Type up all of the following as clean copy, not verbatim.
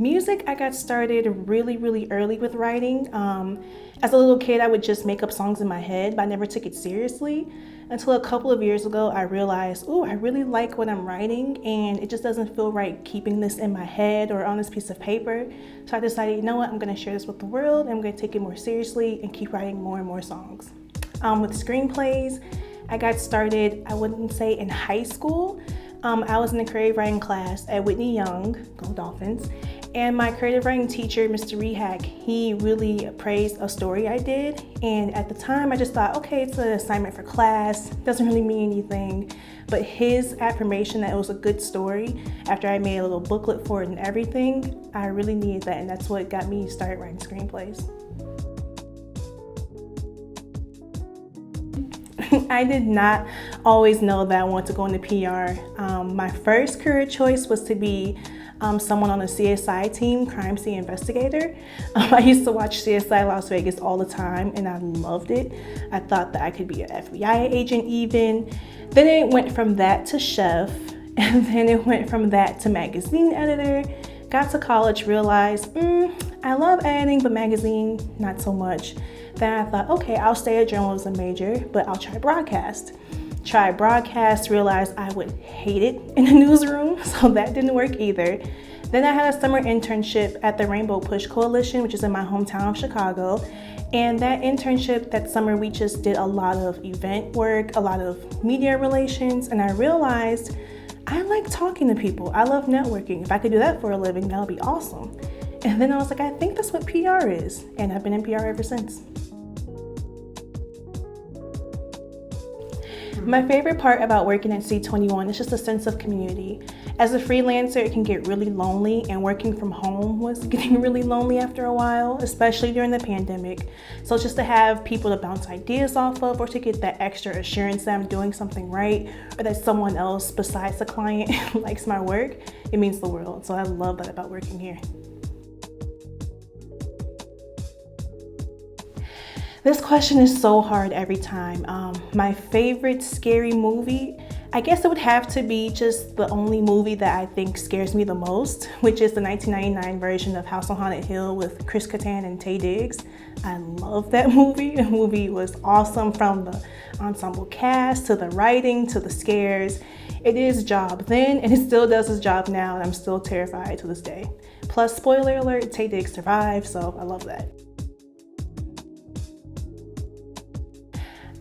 Music, I got started really early with writing. As a little kid, I would just make up songs in my head, but I never took it seriously until a couple of years ago. I realized, oh, I really like what I'm writing, and it just doesn't feel right keeping this in my head or on this piece of paper. So I decided, you know what, I'm going to share this with the world, and I'm going to take it more seriously and keep writing more and more songs. With screenplays, I got started, I wouldn't say in high school. I was in a creative writing class at Whitney Young, go Dolphins, and my creative writing teacher, Mr. Rehack, he really praised a story I did. And at the time, I just thought, okay, it's an assignment for class, doesn't really mean anything. But his affirmation that it was a good story, after I made a little booklet for it and everything, I really needed that, and that's what got me started writing screenplays. I did not always know that I wanted to go into PR. My first career choice was to be someone on a CSI team, crime scene investigator. I used to watch CSI Las Vegas all the time, and I loved it. I thought that I could be an FBI agent even. Then it went from that to chef, and then it went from that to magazine editor. Got to college, realized, I love editing, but magazine, not so much. Then I thought, okay, I'll stay a journalism major, but I'll try broadcast. Tried broadcast, realized I would hate it in the newsroom, so that didn't work either. Then I had a summer internship at the Rainbow Push Coalition, which is in my hometown of Chicago. And that internship, that summer, we just did a lot of event work, a lot of media relations, and I realized I like talking to people. I love networking. If I could do that for a living, that would be awesome. And then I was like, I think that's what PR is. And I've been in PR ever since. My favorite part about working at C21 is just a sense of community. As a freelancer, it can get really lonely, and working from home was getting really lonely after a while, especially during the pandemic. So just to have people to bounce ideas off of, or to get that extra assurance that I'm doing something right, or that someone else besides the client likes my work, it means the world. So I love that about working here. This question is so hard every time. My favorite scary movie, I guess it would have to be just the only movie that I think scares me the most, which is the 1999 version of House on Haunted Hill with Chris Kattan and Taye Diggs. I love that movie. The movie was awesome, from the ensemble cast to the writing to the scares. It did its job then, and it still does its job now, and I'm still terrified to this day. Plus, spoiler alert, Taye Diggs survived, so I love that.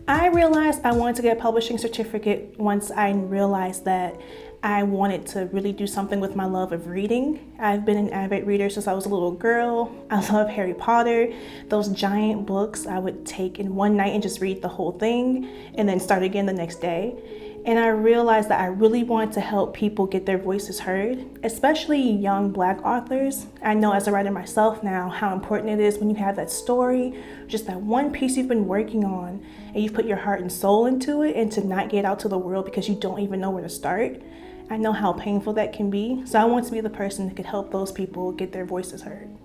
I realized I wanted to get a publishing certificate once I realized that I wanted to really do something with my love of reading. I've been an avid reader since I was a little girl. I love Harry Potter. Those giant books I would take in one night and just read the whole thing and then start again the next day. And I realized that I really wanted to help people get their voices heard, especially young Black authors. I know as a writer myself now how important it is when you have that story, just that one piece you've been working on, and you put your heart and soul into it, and to not get out to the world because you don't even know where to start. I know how painful that can be, so I want to be the person that could help those people get their voices heard.